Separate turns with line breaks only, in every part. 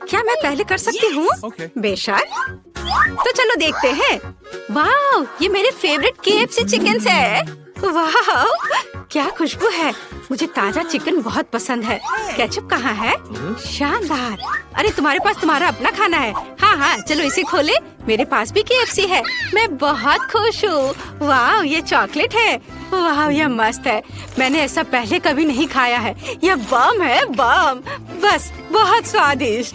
क्या मैं पहले कर सकती हूँ? बेशक। तो चलो देखते हैं। वाह, ये मेरे फेवरेट KFC चिकन है। वाह, क्या खुशबू है। मुझे ताजा चिकन बहुत पसंद है। केचप कहाँ है? शानदार। अरे तुम्हारे पास तुम्हारा अपना खाना है। हाँ हाँ, चलो इसे खोले। मेरे पास भी KFC है। मैं बहुत खुश हूँ। वाह, ये चॉकलेट है। वाह, यह मस्त है। मैंने ऐसा पहले कभी नहीं खाया है। यह बम है, बम। बस बहुत स्वादिष्ट।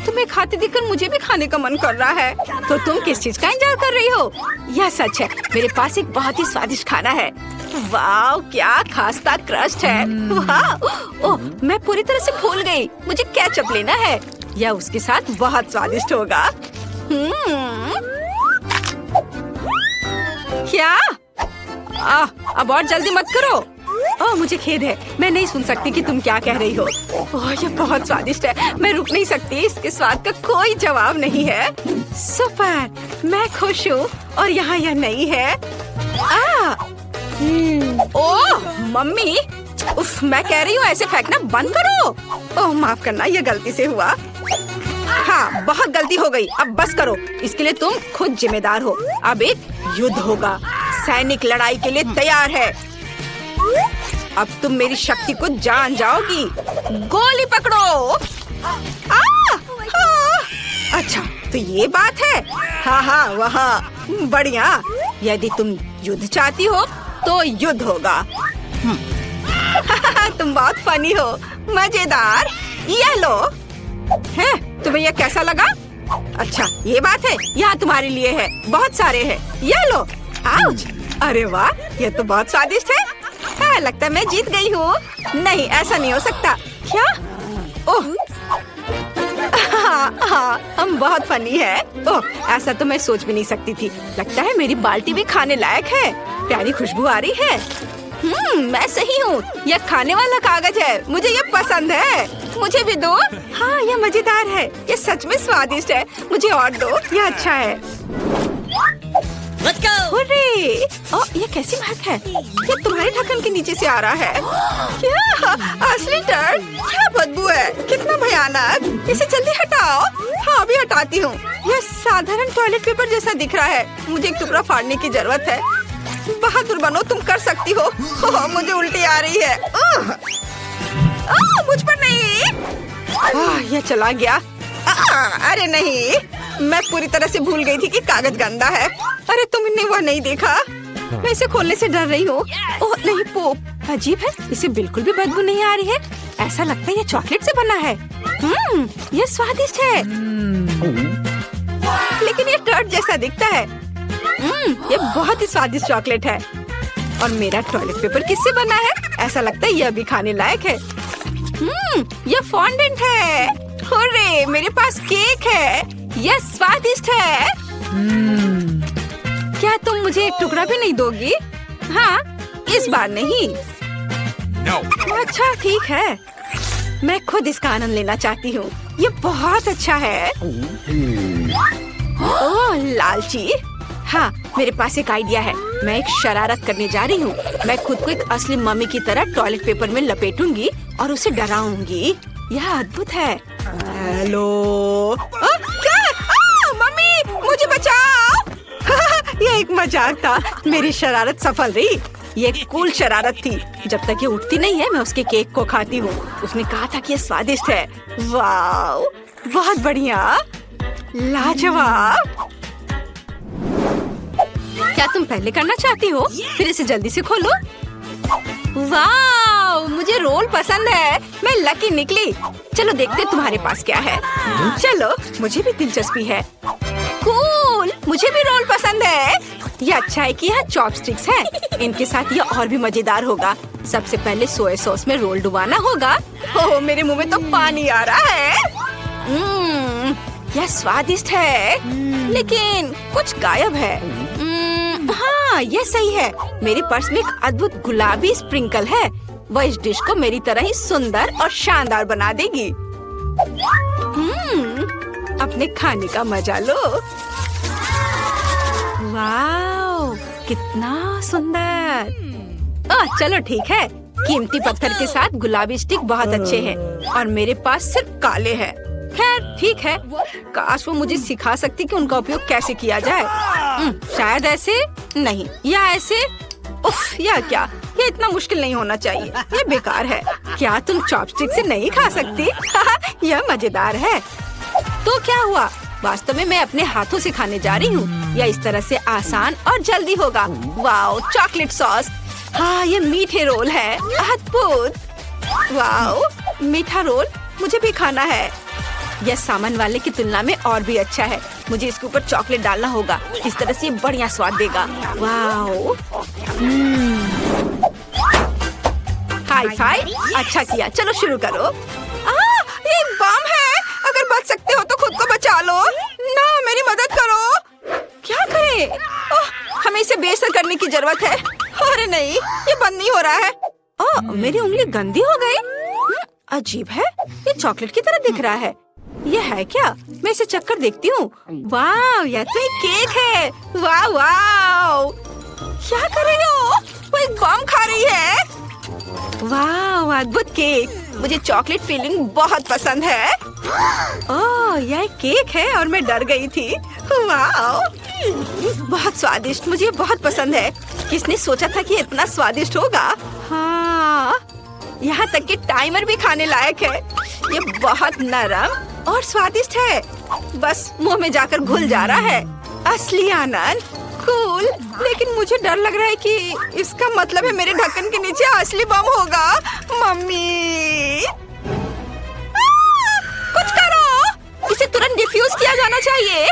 तुम्हें खाते देखकर मुझे भी खाने का मन कर रहा है। तो तुम किस चीज का इंतजार कर रही हो? यह सच है, मेरे पास एक बहुत ही स्वादिष्ट खाना है। वाह, क्या खास्ता क्रस्ट है। वाह, ओह, मैं पूरी तरह से भूल गई। मुझे केचप लेना है। यह उसके साथ बहुत स्वादिष्ट होगा। क्या? अब और जल्दी मत करो। ओह, मुझे खेद है। मैं नहीं सुन सकती कि तुम क्या कह रही हो। ओह, ये बहुत स्वादिष्ट है। मैं रुक नहीं सकती। इसके स्वाद का कोई जवाब नहीं है। सुपर, मैं खुश हूँ। और यहाँ यह नहीं है। ओह मम्मी, उफ, मैं कह रही हूँ ऐसे फेंकना बंद करो। ओह माफ करना, ये गलती से हुआ। हाँ, बहुत गलती हो गई। अब बस करो। इसके लिए तुम खुद जिम्मेदार हो। अब एक युद्ध होगा। सैनिक लड़ाई के लिए तैयार है। अब तुम मेरी शक्ति को जान जाओगी। गोली पकड़ो। अच्छा, तो ये बात है। हाँ हाँ, वहाँ बढ़िया। यदि तुम युद्ध चाहती हो तो युद्ध होगा। तुम बहुत फनी हो। मजेदार। ये लो। है, तुम्हें यह कैसा लगा? अच्छा, ये बात है। यहाँ तुम्हारे लिए है। बहुत सारे हैं। ये लो। आउच। अरे वाह, यह तो बहुत स्वादिष्ट है। हाँ, लगता है मैं जीत गई हूँ। नहीं, ऐसा नहीं हो सकता। क्या? ओह, हाँ, हम बहुत फनी है। ओह, ऐसा तो मैं सोच भी नहीं सकती थी। लगता है मेरी बाल्टी भी खाने लायक है। प्यारी खुशबू आ रही है। मैं सही हूँ। यह खाने वाला कागज है। मुझे यह पसंद है। मुझे भी दो। हाँ, यह मजेदार है। यह सच में स्वादिष्ट है। मुझे और दो। यह अच्छा है।
Let's go!
हुर्रे! ओह, ये कैसी महक है? ये तुम्हारे ढक्कन के नीचे से आ रहा है। क्या? असली टर्ड? क्या बदबू है? कितना भयानक! इसे जल्दी हटाओ। हाँ, अभी हटाती हूँ। यह साधारण टॉयलेट पेपर जैसा दिख रहा है। मुझे एक टुकड़ा फाड़ने की जरूरत है। बहादुर बनो, तुम कर सकती हो। ओह, मुझे उल्टी आ रही है। मुझ पर नहीं। यह चला गया। अरे नहीं, मैं पूरी तरह से भूल गई थी कि कागज गंदा है। अरे तुमने वह नहीं देखा? मैं इसे खोलने से डर रही हूँ। ओह नहीं, पोप अजीब है। इसे बिल्कुल भी बदबू नहीं आ रही है। ऐसा लगता है ये चॉकलेट से बना है। ये स्वादिष्ट है। लेकिन ये टर्ड जैसा दिखता है। ये बहुत ही स्वादिष्ट चॉकलेट है। और मेरा टॉयलेट पेपर किससे बना है? ऐसा लगता है यह भी खाने लायक है। यह फॉन्डेंट है। हुर्रे, मेरे पास केक है। यह स्वादिष्ट है। क्या तुम मुझे एक टुकड़ा भी नहीं दोगी? हाँ, इस बार नहीं।
No.
अच्छा, ठीक है। मैं खुद इसका आनंद लेना चाहती हूँ। ये बहुत अच्छा है। ओह, लालची। हाँ, मेरे पास एक आइडिया है। मैं एक शरारत करने जा रही हूँ। मैं खुद को एक असली मम्मी की तरह टॉयलेट पेपर में लपेटूंगी और उसे डराऊंगी। यह अद्भुत है। हेलो। क्या? मम्मी, मुझे बचाओ। यह एक मजाक था। मेरी शरारत सफल रही। ये एक कूल शरारत थी। जब तक ये उठती नहीं है, मैं उसके केक को खाती हूँ। उसने कहा था कि ये स्वादिष्ट है। वाह, बहुत बढ़िया, लाजवाब। क्या तुम पहले करना चाहती हो? फिर इसे जल्दी से खोलो। वाह, मुझे रोल पसंद है। मैं लकी निकली। चलो देखते तुम्हारे पास क्या है। चलो, मुझे भी दिलचस्पी है। कूल, मुझे भी रोल पसंद है। ये अच्छा है कि यहाँ चॉपस्टिक्स हैं। इनके साथ ये और भी मजेदार होगा। सबसे पहले सोया सॉस में रोल डुबाना होगा। ओह, मेरे मुंह में तो पानी आ रहा है। यह स्वादिष्ट है, लेकिन कुछ गायब है। हाँ, ये सही है। मेरे पर्स में एक अद्भुत गुलाबी स्प्रिंकल है। वह इस डिश को मेरी तरह ही सुंदर और शानदार बना देगी। अपने खाने का मजा लो। वाह, कितना सुंदर। चलो ठीक है। कीमती पत्थर के साथ गुलाबी स्टिक बहुत अच्छे हैं और मेरे पास सिर्फ काले हैं। खैर ठीक है, काश वो मुझे सिखा सकती कि उनका उपयोग कैसे किया जाए। शायद ऐसे नहीं, या ऐसे। उफ, या क्या, ये इतना मुश्किल नहीं होना चाहिए, ये बेकार है। क्या तुम चॉपस्टिक से नहीं खा सकती? यह मजेदार है। तो क्या हुआ, वास्तव में मैं अपने हाथों से खाने जा रही हूँ। यह इस तरह से आसान और जल्दी होगा। Wow, chocolate sauce. हाँ, ये मीठे रोल है, अद्भुत। वाओ, मीठा रोल मुझे भी खाना है। यह सामान वाले की तुलना में और भी अच्छा है। मुझे इसके ऊपर चॉकलेट डालना होगा, इस तरह से बढ़िया स्वाद देगा। वाओ, हाई फाई, अच्छा किया। चलो शुरू करो। ये बम है, अगर बच सकते हो तो खुद को बचा लो ना, मेरी मदद करो। क्या करें? हमें इसे बेअसर करने की जरूरत है। अरे नहीं, ये बंद नहीं हो रहा है। मेरी उंगली गंदी हो गई। अजीब है, ये चॉकलेट की तरह दिख रहा है। ये है क्या? मैं इसे चक्कर देखती हूँ। वाह, यह तो एक केक है। वाह वाह, क्या कर रही हो? वो एक बम खा रही है। वाह, अद्भुत केक। मुझे चॉकलेट फिलिंग बहुत पसंद है। ओह, यह केक है और मैं डर गई थी। वाह, बहुत स्वादिष्ट, मुझे बहुत पसंद है। किसने सोचा था कि इतना स्वादिष्ट होगा? हाँ, यहाँ तक कि टाइमर भी खाने लायक है। ये बहुत नरम और स्वादिष्ट है, बस मुंह में जाकर घुल जा रहा है। असली आनंद, कूल। लेकिन मुझे डर लग रहा है कि इसका मतलब है मेरे ढक्कन के नीचे असली बम होगा। मम्मी, कुछ करो, इसे तुरंत डिफ्यूज किया जाना चाहिए।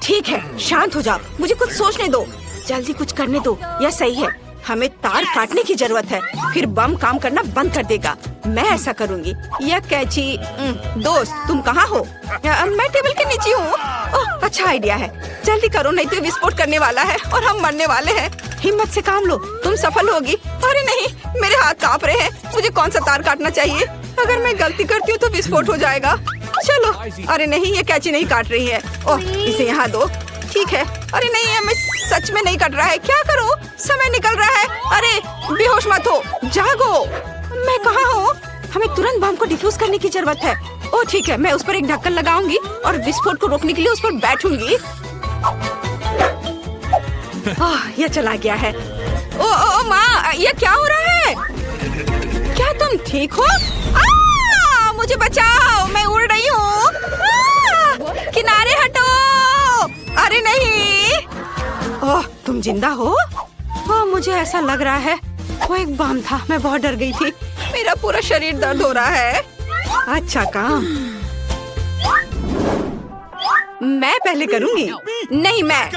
ठीक है, शांत हो जाओ, मुझे कुछ सोचने दो। जल्दी कुछ करने दो, यह सही है। हमें तार काटने की जरूरत है, फिर बम काम करना बंद कर देगा। मैं ऐसा करूंगी। यह कैची। दोस्त, तुम कहाँ हो? मैं टेबल के नीचे हूँ। अच्छा आइडिया है, जल्दी करो, नहीं तो विस्फोट करने वाला है और हम मरने वाले हैं। हिम्मत से काम लो, तुम सफल होगी। अरे नहीं, मेरे हाथ कांप रहे हैं। मुझे कौन सा तार काटना चाहिए? अगर मैं गलती करती हूँ तो विस्फोट हो जाएगा। चलो, अरे नहीं, ये कैची नहीं काट रही है। ओह, इसे यहाँ दो। ठीक है। अरे नहीं, हमें सच में नहीं कट रहा है। क्या करो, समय निकल रहा है। अरे बेहोश मत हो, जागो। मैं कहाँ हूँ? हमें तुरंत बम को डिफ्यूज करने की जरूरत है। ओह ठीक है, मैं उस पर एक ढक्कन लगाऊंगी और विस्फोट को रोकने के लिए उस पर बैठूंगी। यह चला गया है। ओ माँ, यह क्या हो रहा है? क्या तुम ठीक हो? मुझे बचाओ, मैं उड़ रही हूँ। किनारे हटो। अरे नहीं। ओह, तुम जिंदा हो? मुझे ऐसा लग रहा है वो एक बम था। मैं बहुत डर गई थी। मेरा पूरा शरीर दर्द हो रहा है। अच्छा काम, मैं पहले करूंगी। नहीं, मैं।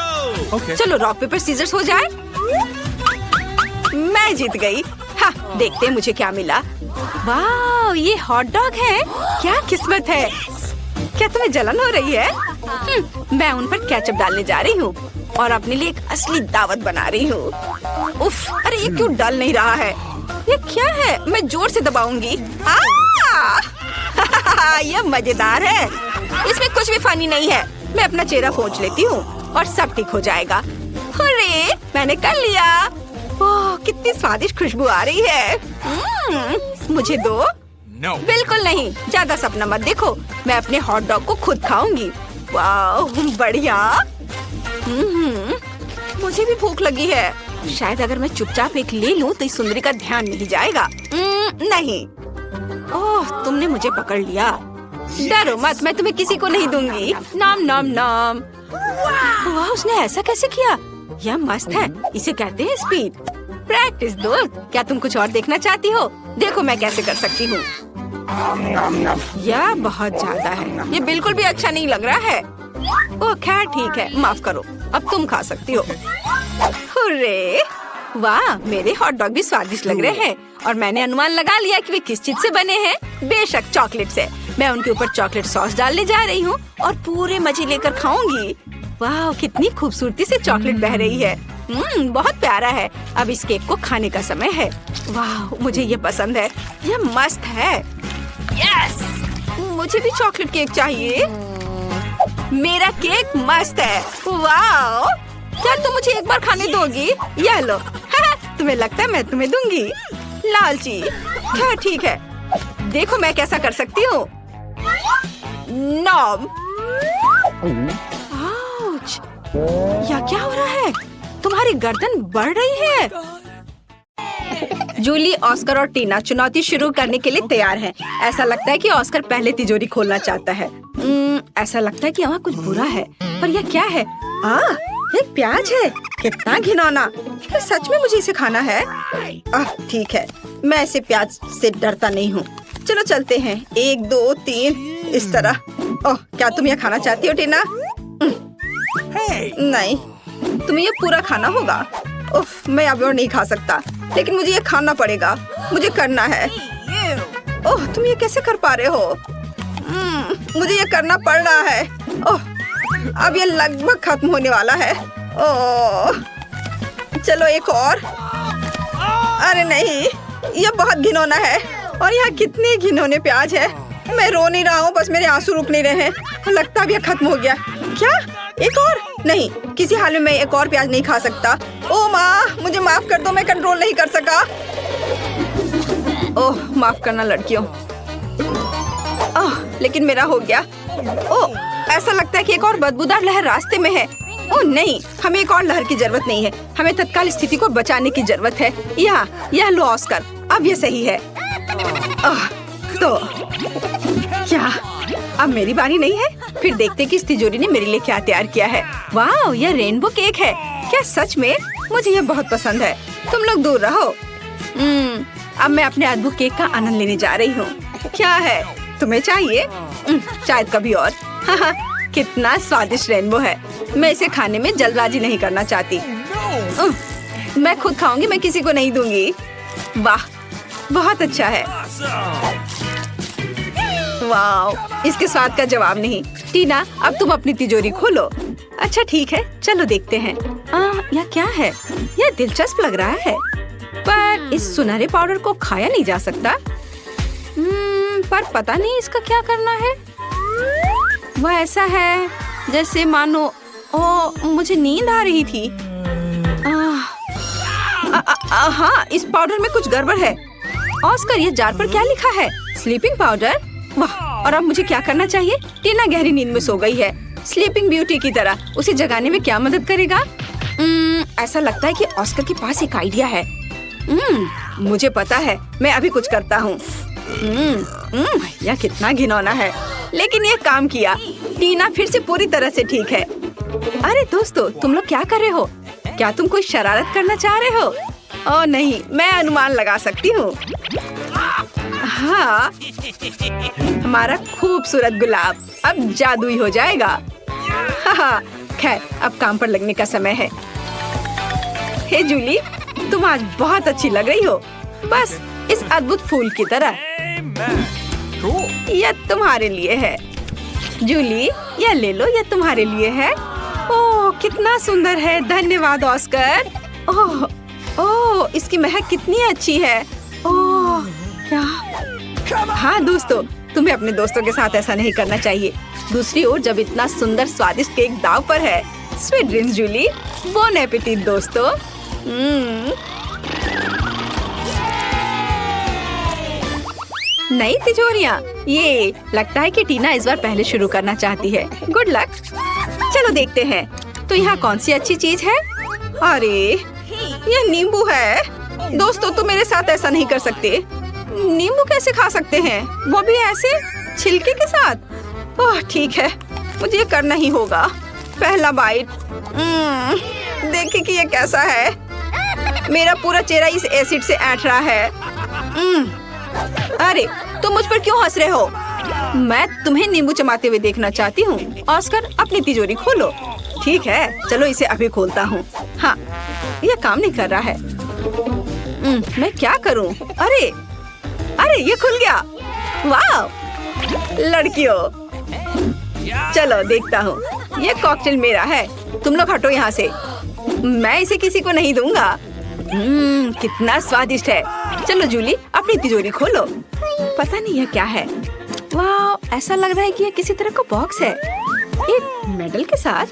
चलो रॉक पेपर सीजर्स हो जाए। मैं जीत गई। हाँ, देखते हैं मुझे क्या मिला। वाह, ये हॉट डॉग है। क्या किस्मत है। क्या तुम्हें जलन हो रही है? मैं उन पर केचप डालने जा रही हूँ और अपने लिए एक असली दावत बना रही हूँ। उफ, अरे ये क्यों डल नहीं रहा है? ये क्या है? मैं जोर से दबाऊंगी। यह मजेदार है। इसमें कुछ भी फनी नहीं है। मैं अपना चेहरा पोंछ लेती हूँ और सब ठीक हो जाएगा। अरे मैंने कर लिया। ओह, कितनी स्वादिष्ट खुशबू आ रही है। मुझे दो।
No.
बिल्कुल नहीं, ज्यादा सपना मत देखो। मैं अपने हॉट डॉग को खुद खाऊंगी। वाह, बढ़िया। मुझे भी भूख लगी है। शायद अगर मैं चुपचाप एक ले लूं तो इस सुंदरी का ध्यान नहीं जाएगा। नहीं। ओह, तुमने मुझे पकड़ लिया। डरो मत, मैं तुम्हें किसी को नहीं दूंगी। नाम नाम नाम। वाह, उसने ऐसा कैसे किया? यह मस्त है। इसे कहते हैं स्पीड। प्रैक्टिस दोस्त। क्या तुम कुछ और देखना चाहती हो? देखो मैं कैसे कर सकती हूँ। यह बहुत ज्यादा है। ये बिल्कुल भी अच्छा नहीं लग रहा है। ओह खैर ठीक है, माफ करो। अब तुम खा सकती हो। हुर्रे! वाह, मेरे हॉट डॉग भी स्वादिष्ट लग रहे हैं और मैंने अनुमान लगा लिया कि वे किस चीज से बने हैं। बेशक चॉकलेट से। मैं उनके ऊपर चॉकलेट सॉस डालने जा रही हूँ और पूरे मजे लेकर खाऊंगी। वाह, कितनी खूबसूरती से चॉकलेट बह रही है। बहुत प्यारा है। अब इस केक को खाने का समय है। वाह, मुझे ये पसंद है। यह मस्त है। यस! मुझे भी चॉकलेट केक चाहिए। मेरा केक मस्त है। वाह! क्या तुम मुझे एक बार खाने दोगी? यह लो। तुम्हें लगता है मैं तुम्हें दूंगी? लालची। क्या ठीक है, देखो मैं कैसा कर सकती हूँ। नॉम। आउच! या क्या हो रहा है? तुम्हारी गर्दन बढ़ रही है। जूली, ऑस्कर और टीना चुनौती शुरू करने के लिए तैयार हैं। ऐसा लगता है कि ऑस्कर पहले तिजोरी खोलना चाहता है। ऐसा लगता है कि वहाँ कुछ बुरा है, पर यह क्या है? एक प्याज है। कितना घिनौना! क्या सच में मुझे इसे खाना है? ठीक है, मैं इसे प्याज से डरता नहीं हूँ। चलो चलते हैं। 1 2 3 इस तरह। ओह, क्या तुम यह खाना चाहती हो टीना? नहीं, तुम्हें ये पूरा खाना होगा। उफ, मैं अब और नहीं खा सकता, लेकिन मुझे ये खाना पड़ेगा। मुझे करना है। ओह, तुम ये कैसे कर पा रहे हो? मुझे ये करना पड़ रहा है। ओह, अब ये लगभग खत्म होने वाला है। ओह, चलो एक और। अरे नहीं, ये बहुत घिनौना है। और यहाँ कितने घिनौने प्याज है। मैं रो नहीं रहा हूँ, बस मेरे आंसू रुक नहीं रहे हैं। लगता है अब खत्म हो गया। क्या? एक और? नहीं, किसी हाल में मैं एक और प्याज नहीं खा सकता। ओह माँ, मुझे माफ कर दो, मैं कंट्रोल नहीं कर सका। ओह, माफ करना लड़कियों। लेकिन मेरा हो गया। ओह, ऐसा लगता है कि एक और बदबूदार लहर रास्ते में है। ओह नहीं, हमें एक और लहर की जरूरत नहीं है। हमें तत्काल स्थिति को बचाने की जरूरत है। यह लो ऑस्कर, अब ये सही है। तो क्या अब मेरी बारी नहीं है? फिर देखते कि इस तिजोरी ने मेरे लिए क्या तैयार किया है। वाह, यह रेनबो केक है। क्या सच में? मुझे ये बहुत पसंद है। तुम लोग दूर रहो। अब मैं अपने अद्भुत केक का आनंद लेने जा रही हूँ। क्या है, तुम्हें चाहिए? शायद कभी और। कितना स्वादिष्ट रेनबो है। मैं इसे खाने में जल्दबाजी नहीं करना चाहती। मैं खुद खाऊंगी, मैं किसी को नहीं दूंगी। वाह, बहुत अच्छा है। वाह, इसके स्वाद का जवाब नहीं। टीना, अब तुम अपनी तिजोरी खोलो। अच्छा ठीक है, चलो देखते हैं। यह क्या है? यह दिलचस्प लग रहा है, पर इस सुनहरे पाउडर को खाया नहीं जा सकता। पर पता नहीं इसका क्या करना है। वह ऐसा है जैसे मानो मुझे नींद आ रही थी। हाँ, इस पाउडर में कुछ गड़बड़ है। ऑस्कर, ये जार पर क्या लिखा है? Sleeping powder. वाह, और अब मुझे क्या करना चाहिए? टीना गहरी नींद में सो गई है। स्लीपिंग ब्यूटी की तरह उसे जगाने में क्या मदद करेगा? ऐसा लगता है कि ऑस्कर के पास एक आइडिया है। मुझे पता है, मैं अभी कुछ करता हूँ। यह कितना घिनौना है, लेकिन यह काम किया। टीना फिर से पूरी तरह से ठीक है। अरे दोस्तों, तुम लोग क्या कर रहे हो? क्या तुम कोई शरारत करना चाह रहे हो? ओह नहीं, मैं अनुमान लगा सकती हूँ। हाँ, हमारा खूबसूरत गुलाब अब जादुई हो जाएगा। खैर, अब काम पर लगने का समय है। हे जूली, तुम आज बहुत अच्छी लग रही हो, बस इस अद्भुत फूल की तरह। यह तुम्हारे लिए है। जूली, यह ले लो, यह तुम्हारे लिए है। ओह, कितना सुंदर है। धन्यवाद ऑस्कर। ओह, इसकी महक कितनी अच्छी है। ओह, क्या? हाँ दोस्तों, तुम्हें अपने दोस्तों के साथ ऐसा नहीं करना चाहिए। दूसरी ओर जब इतना सुंदर स्वादिष्ट केक दाव पर है। Sweet dreams Julie. Bon appetit दोस्तों। नई तिजोरियाँ। ये लगता है कि टीना इस बार पहले शुरू करना चाहती है। Good luck. चलो देखते हैं, तो यहाँ कौन सी अच्छी चीज है? अरे, ये नींबू है। दोस्तों, तुम मेरे साथ ऐसा नहीं कर सकते। नींबू कैसे खा सकते हैं, वो भी ऐसे छिलके के साथ? ओह ठीक है, मुझे ये करना ही होगा। पहला बाइट। देखिए कि ये कैसा है। मेरा पूरा चेहरा इस एसिड से ऐंठ रहा है। अरे, तुम मुझ पर क्यों हंस रहे हो? मैं तुम्हें नींबू चबाते हुए देखना चाहती हूँ। ऑस्कर, अपनी तिजोरी खोलो। ठीक है, चलो इसे अभी खोलता हूँ। हाँ, ये काम नहीं कर रहा है। मैं क्या करूँ? अरे, ये खुल गया। वाह लड़कियों, चलो देखता हूँ। ये कॉकटेल मेरा है। तुम लोग हटो यहाँ से, मैं इसे किसी को नहीं दूंगा। कितना स्वादिष्ट है। चलो जूली, अपनी तिजोरी खोलो। पता नहीं यह क्या है। वाह, ऐसा लग रहा है कि यह किसी तरह का बॉक्स है, एक मेडल के साथ।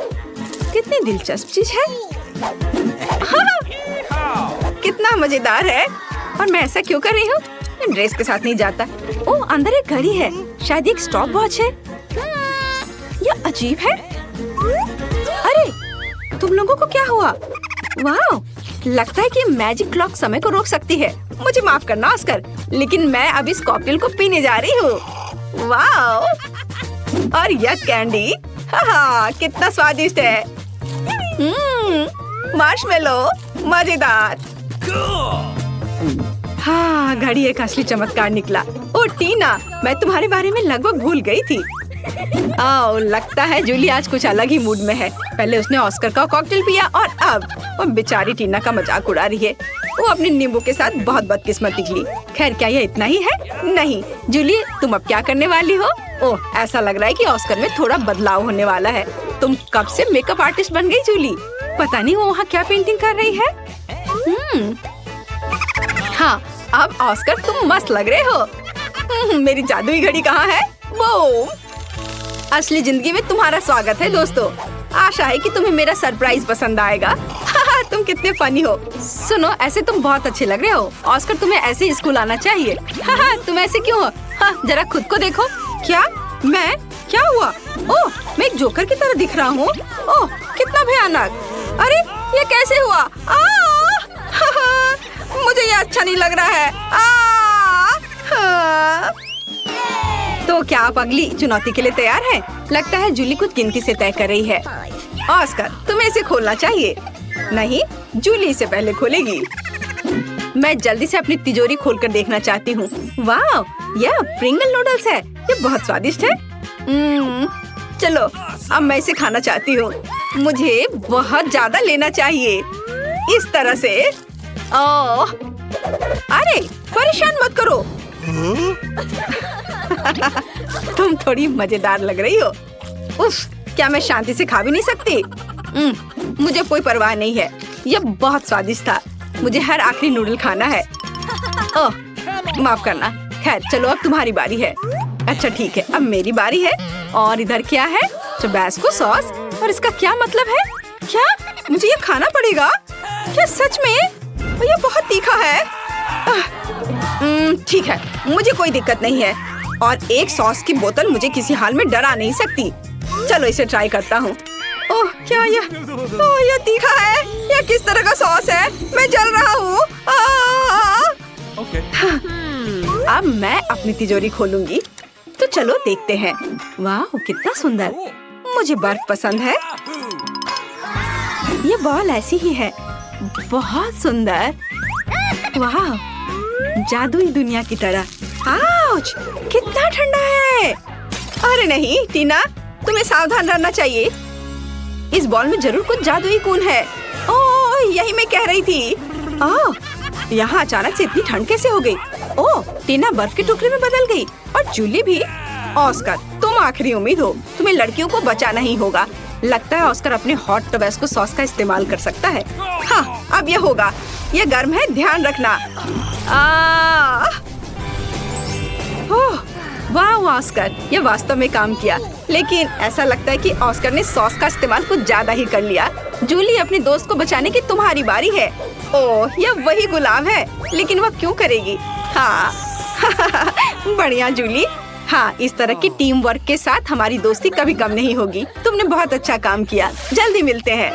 कितनी दिलचस्प चीज है। कितना मजेदार है। और मैं ऐसा क्यों कर रही हूँ? ड्रेस के साथ नहीं जाता। ओह, अंदर एक घड़ी है, शायद एक स्टॉप वॉच है। अजीब है। अरे तुम लोगों को क्या हुआ? वाह, लगता है कि मैजिक क्लॉक समय को रोक सकती है। मुझे माफ करना ऑस्कर, लेकिन मैं अब इस कॉकटेल को पीने जा रही हूँ। वाह, और यह कैंडी, हाँ कितना स्वादिष्ट है। मार्शमेलो, मजेदार। हाँ, घड़ी एक असली चमत्कार निकला। ओ टीना, मैं तुम्हारे बारे में लगभग भूल गई थी। आओ, लगता है जूली आज कुछ अलग ही मूड में है। पहले उसने ऑस्कर का कॉकटेल पिया और अब वो बेचारी टीना का मजाक उड़ा रही है। वो अपने नींबू के साथ बहुत बदकिस्मत निकली। खैर, क्या यह इतना ही है? नहीं जूली, तुम अब क्या करने वाली हो? ओह, ऐसा लग रहा है कि ऑस्कर में थोड़ा बदलाव होने वाला है। तुम कब से मेकअप आर्टिस्ट बन गई जूली? पता नहीं वो वहाँ क्या पेंटिंग कर रही है। हाँ, अब ऑस्कर तुम मस्त लग रहे हो। मेरी जादुई घड़ी कहाँ है? वो असली जिंदगी में तुम्हारा स्वागत है दोस्तों। आशा है कि तुम्हें मेरा सरप्राइज पसंद आएगा। तुम कितने फनी हो। सुनो, ऐसे तुम बहुत अच्छे लग रहे हो। ऑस्कर, तुम्हें ऐसे ही स्कूल आना चाहिए। तुम ऐसे क्यों हो? जरा खुद को देखो। क्या? मैं? क्या हुआ? ओह, मैं एक जोकर की तरह दिख रहा हूँ। ओह, कितना भयानक। अरे ये कैसे हुआ? मुझे ये अच्छा नहीं लग रहा है। तो क्या आप अगली चुनौती के लिए तैयार हैं? लगता है जूली कुछ गिनती से तय कर रही है। ऑस्कर, तुम्हें इसे खोलना चाहिए। नहीं, जूली इसे पहले खोलेगी। मैं जल्दी से अपनी तिजोरी खोलकर देखना चाहती हूँ। वाह, यह प्रिंगल नूडल्स है। ये बहुत स्वादिष्ट है। चलो, अब मैं इसे खाना चाहती हूँ। मुझे बहुत ज्यादा लेना चाहिए। इस तरह से। ओह, अरे परेशान मत करो। तुम थोड़ी मजेदार लग रही हो। उफ, क्या मैं शांति से खा भी नहीं सकती? मुझे कोई परवाह नहीं है। यह बहुत स्वादिष्ट था। मुझे हर आखिरी नूडल खाना है। ओह, माफ करना। खैर, चलो अब तुम्हारी बारी है। अच्छा ठीक है, अब मेरी बारी है। और इधर क्या है? Tabasco sauce. और इसका क्या मतलब है? क्या मुझे ये खाना पड़ेगा? क्या सच में? ये बहुत तीखा है। ठीक है, मुझे कोई दिक्कत नहीं है। और एक सॉस की बोतल मुझे किसी हाल में डरा नहीं सकती। चलो इसे ट्राई करता हूँ। ओह, क्या यह तीखा है? यह किस तरह का सॉस है? मैं जल रहा हूँ। अब मैं अपनी तिजोरी खोलूंगी। तो चलो देखते हैं। वाह, कितना सुंदर। मुझे बर्फ पसंद है। ये बॉल ऐसी ही है। बहुत सुंदर। वाह, जादुई दुनिया की तरह। आउच, कितना ठंडा है। अरे नहीं टीना, तुम्हें सावधान रहना चाहिए। इस बॉल में जरूर कुछ जादुई गुण है। ओह, यही मैं कह रही थी। ओह, यहाँ अचानक से इतनी ठंड कैसे हो गई? ओह, टीना बर्फ के टुकड़े में बदल गई और जूली भी। ऑस्कर, तुम आखिरी उम्मीद हो। तुम्हें लड़कियों को बचाना ही होगा। लगता है ऑस्कर अपने हॉट टबास्को सॉस का इस्तेमाल कर सकता है। हाँ, अब यह होगा। यह गर्म है, ध्यान रखना। ओह, वाह ऑस्कर, यह वास्तव में काम किया। लेकिन ऐसा लगता है कि ऑस्कर ने सॉस का इस्तेमाल कुछ ज्यादा ही कर लिया। जूली, अपने दोस्त को बचाने की तुम्हारी बारी है। ओह, यह वही गुलाब है, लेकिन वह क्यों करेगी? हाँ बढ़िया जूली। हाँ, इस तरह की टीम वर्क के साथ हमारी दोस्ती कभी कम नहीं होगी। तुमने बहुत अच्छा काम किया। जल्दी मिलते हैं।